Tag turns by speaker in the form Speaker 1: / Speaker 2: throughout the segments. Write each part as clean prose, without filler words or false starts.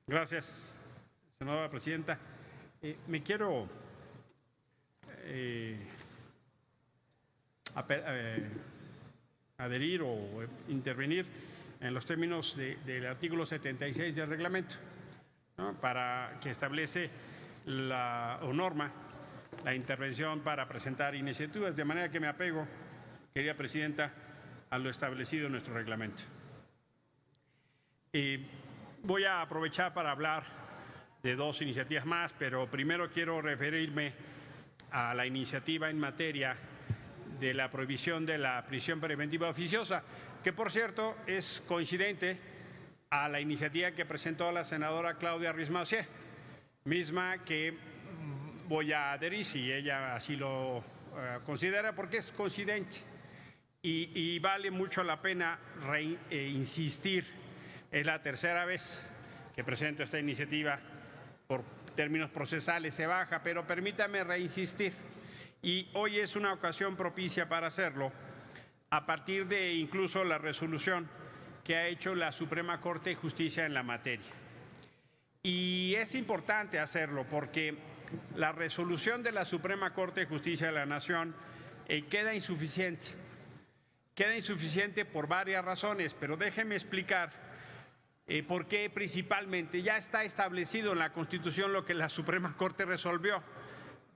Speaker 1: Gracias, senadora presidenta. Me quiero adherir o intervenir en los términos del artículo 76 del reglamento, ¿no?, para que establece norma la intervención para presentar iniciativas, de manera que me apego, querida presidenta, a lo establecido en nuestro reglamento. Voy a aprovechar para hablar de dos iniciativas más, pero primero quiero referirme a la iniciativa en materia de la prohibición de la prisión preventiva oficiosa, que por cierto es coincidente a la iniciativa que presentó la senadora Claudia Ruiz Massieu, misma que voy a adherir si ella así lo considera, porque es coincidente y vale mucho la pena insistir. Es la tercera vez que presento esta iniciativa. Por términos procesales se baja, pero permítame reinsistir. Y hoy es una ocasión propicia para hacerlo, a partir de incluso la resolución que ha hecho la Suprema Corte de Justicia en la materia. Y es importante hacerlo porque la resolución de la Suprema Corte de Justicia de la Nación queda insuficiente. Queda insuficiente por varias razones, pero déjenme explicar por qué principalmente. Ya está establecido en la Constitución lo que la Suprema Corte resolvió,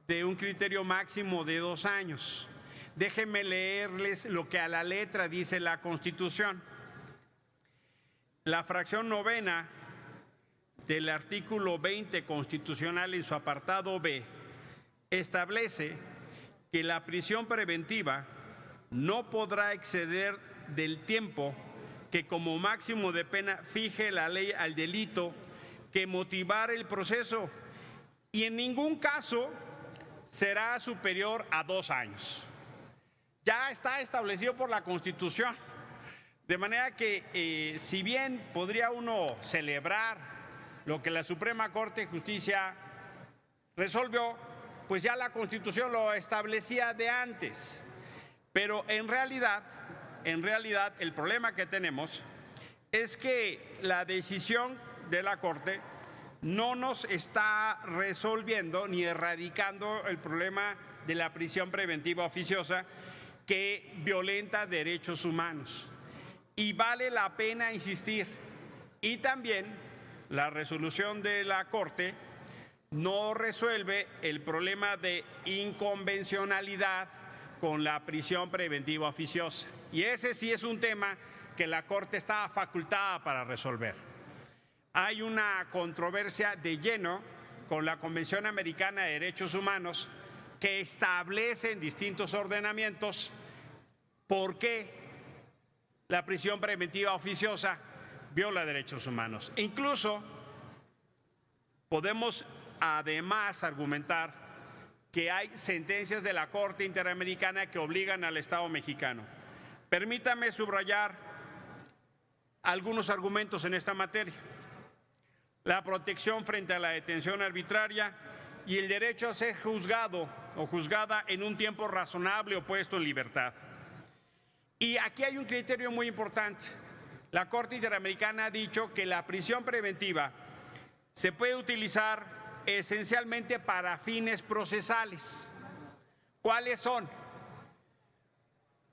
Speaker 1: de un criterio máximo de 2 años. Déjenme leerles lo que a la letra dice la Constitución. La fracción novena del artículo 20 constitucional, en su apartado B, establece que la prisión preventiva no podrá exceder del tiempo que como máximo de pena fije la ley al delito que motivar el proceso, y en ningún caso será superior a 2 años. Ya está establecido por la Constitución, de manera que si bien podría uno celebrar lo que la Suprema Corte de Justicia resolvió, pues ya la Constitución lo establecía de antes. Pero en realidad el problema que tenemos es que la decisión de la Corte no nos está resolviendo ni erradicando el problema de la prisión preventiva oficiosa, que violenta derechos humanos. Y vale la pena insistir. Y también la resolución de la Corte no resuelve el problema de inconvencionalidad con la prisión preventiva oficiosa. Y ese sí es un tema que la Corte está facultada para resolver. Hay una controversia de lleno con la Convención Americana de Derechos Humanos, que establece en distintos ordenamientos por qué la prisión preventiva oficiosa viola derechos humanos. E incluso podemos además argumentar que hay sentencias de la Corte Interamericana que obligan al Estado mexicano. Permítame subrayar algunos argumentos en esta materia. La protección frente a la detención arbitraria y el derecho a ser juzgado o juzgada en un tiempo razonable o puesto en libertad. Y aquí hay un criterio muy importante. La Corte Interamericana ha dicho que la prisión preventiva se puede utilizar esencialmente para fines procesales. ¿Cuáles son?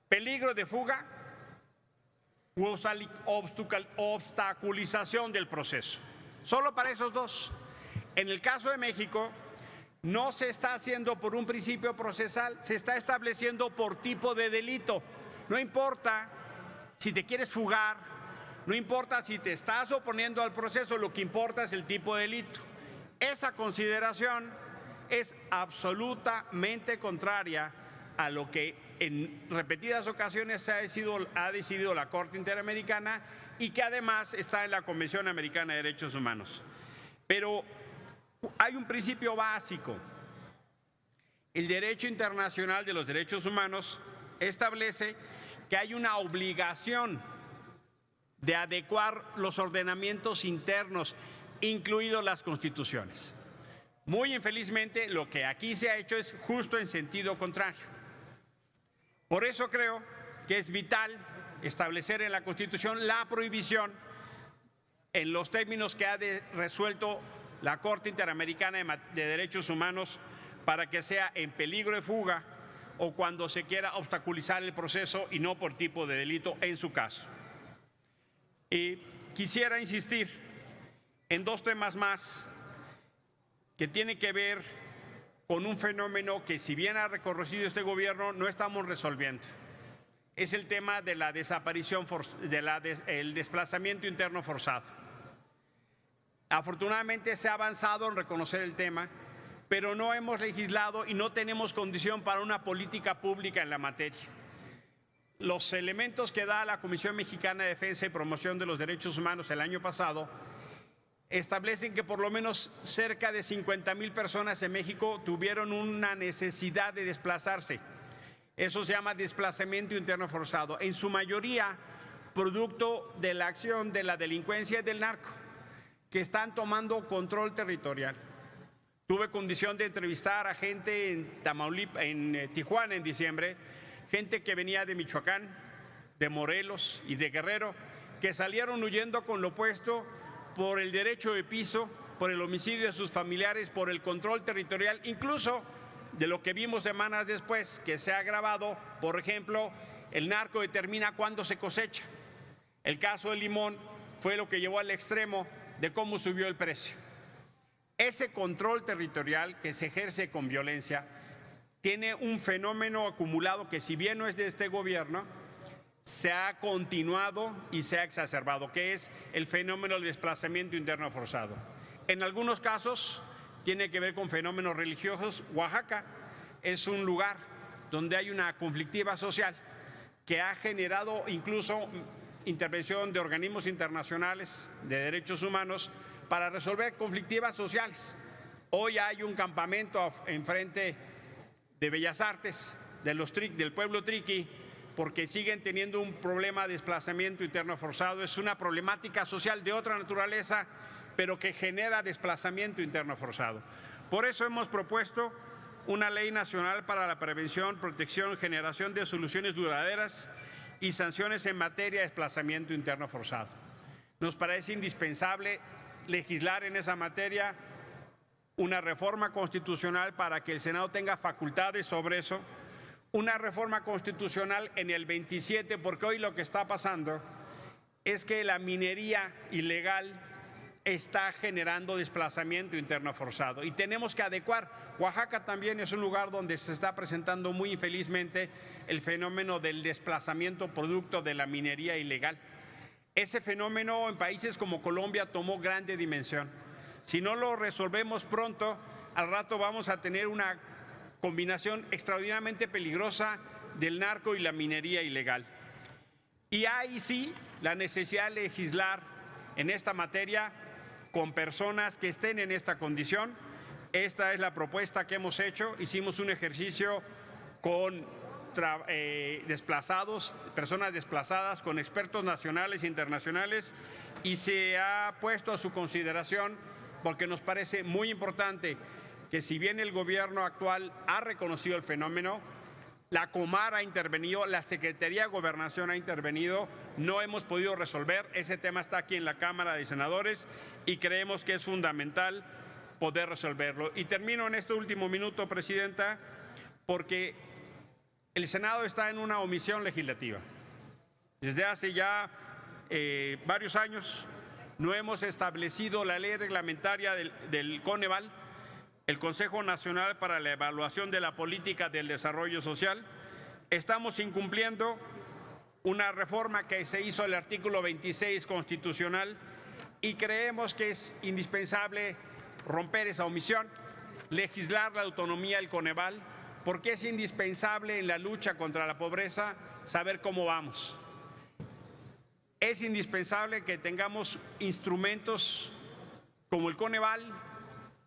Speaker 1: Peligro de fuga u obstaculización del proceso. Solo para esos dos. En el caso de México, no se está haciendo por un principio procesal, se está estableciendo por tipo de delito. No importa si te quieres fugar, no importa si te estás oponiendo al proceso, lo que importa es el tipo de delito. Esa consideración es absolutamente contraria a lo que en repetidas ocasiones ha decidido la Corte Interamericana y que además está en la Convención Americana de Derechos Humanos. Pero hay un principio básico. El derecho internacional de los derechos humanos establece que hay una obligación de adecuar los ordenamientos internos, incluidas las constituciones. Muy infelizmente, lo que aquí se ha hecho es justo en sentido contrario. Por eso creo que es vital establecer en la Constitución la prohibición en los términos que ha resuelto la Corte Interamericana de Derechos Humanos para que sea en peligro de fuga o cuando se quiera obstaculizar el proceso y no por tipo de delito en su caso. Y quisiera insistir en dos temas más que tienen que ver con un fenómeno que, si bien ha reconocido este gobierno, no estamos resolviendo. Es el tema de la desaparición, el desplazamiento interno forzado. Afortunadamente se ha avanzado en reconocer el tema, pero no hemos legislado y no tenemos condición para una política pública en la materia. Los elementos que da la Comisión Mexicana de Defensa y Promoción de los Derechos Humanos el año pasado establecen que por lo menos cerca de 50,000 personas en México tuvieron una necesidad de desplazarse. Eso se llama desplazamiento interno forzado, en su mayoría producto de la acción de la delincuencia y del narco, que están tomando control territorial. Tuve condición de entrevistar a gente en Tijuana en diciembre, gente que venía de Michoacán, de Morelos y de Guerrero, que salieron huyendo con lo opuesto por el derecho de piso, por el homicidio de sus familiares, por el control territorial, incluso de lo que vimos semanas después, que se ha agravado. Por ejemplo, el narco determina cuándo se cosecha. El caso del limón fue lo que llevó al extremo de cómo subió el precio. Ese control territorial que se ejerce con violencia tiene un fenómeno acumulado que, si bien no es de este gobierno, se ha continuado y se ha exacerbado, que es el fenómeno del desplazamiento interno forzado. En algunos casos tiene que ver con fenómenos religiosos. Oaxaca es un lugar donde hay una conflictiva social que ha generado incluso intervención de organismos internacionales de derechos humanos para resolver conflictivas sociales. Hoy hay un campamento enfrente de Bellas Artes del pueblo triqui porque siguen teniendo un problema de desplazamiento interno forzado. Es una problemática social de otra naturaleza, pero que genera desplazamiento interno forzado. Por eso hemos propuesto una ley nacional para la prevención, protección, generación de soluciones duraderas y sanciones en materia de desplazamiento interno forzado. Nos parece indispensable legislar en esa materia, una reforma constitucional para que el Senado tenga facultades sobre eso, una reforma constitucional en el 27, porque hoy lo que está pasando es que la minería ilegal está generando desplazamiento interno forzado y tenemos que adecuar. Oaxaca también es un lugar donde se está presentando muy infelizmente el fenómeno del desplazamiento producto de la minería ilegal. Ese fenómeno en países como Colombia tomó grande dimensión. Si no lo resolvemos pronto, al rato vamos a tener una combinación extraordinariamente peligrosa del narco y la minería ilegal. Y hay sí la necesidad de legislar en esta materia con personas que estén en esta condición. Esta es la propuesta que hemos hecho. Hicimos un ejercicio con personas desplazadas, con expertos nacionales e internacionales, y se ha puesto a su consideración porque nos parece muy importante que, si bien el gobierno actual ha reconocido el fenómeno, la Comar ha intervenido, la Secretaría de Gobernación ha intervenido, no hemos podido resolver. Ese tema está aquí en la Cámara de Senadores y creemos que es fundamental poder resolverlo. Y termino en este último minuto, Presidenta, porque el Senado está en una omisión legislativa. Desde hace ya varios años no hemos establecido la ley reglamentaria del Coneval, el Consejo Nacional para la Evaluación de la Política del Desarrollo Social. Estamos incumpliendo una reforma que se hizo al artículo 26 constitucional y creemos que es indispensable romper esa omisión, legislar la autonomía del Coneval, porque es indispensable en la lucha contra la pobreza saber cómo vamos. Es indispensable que tengamos instrumentos como el Coneval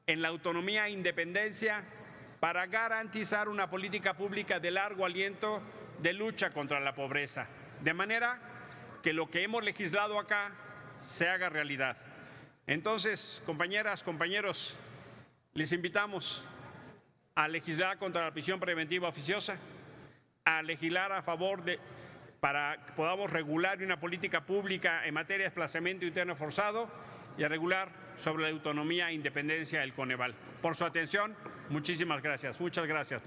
Speaker 1: en la autonomía e independencia para garantizar una política pública de largo aliento de lucha contra la pobreza, de manera que lo que hemos legislado acá se haga realidad. Entonces, compañeras, compañeros, les invitamos a legislar contra la prisión preventiva oficiosa, a legislar a favor de para que podamos regular una política pública en materia de desplazamiento interno forzado y a regular sobre la autonomía e independencia del Coneval. Por su atención, muchísimas gracias. Muchas gracias, presidente.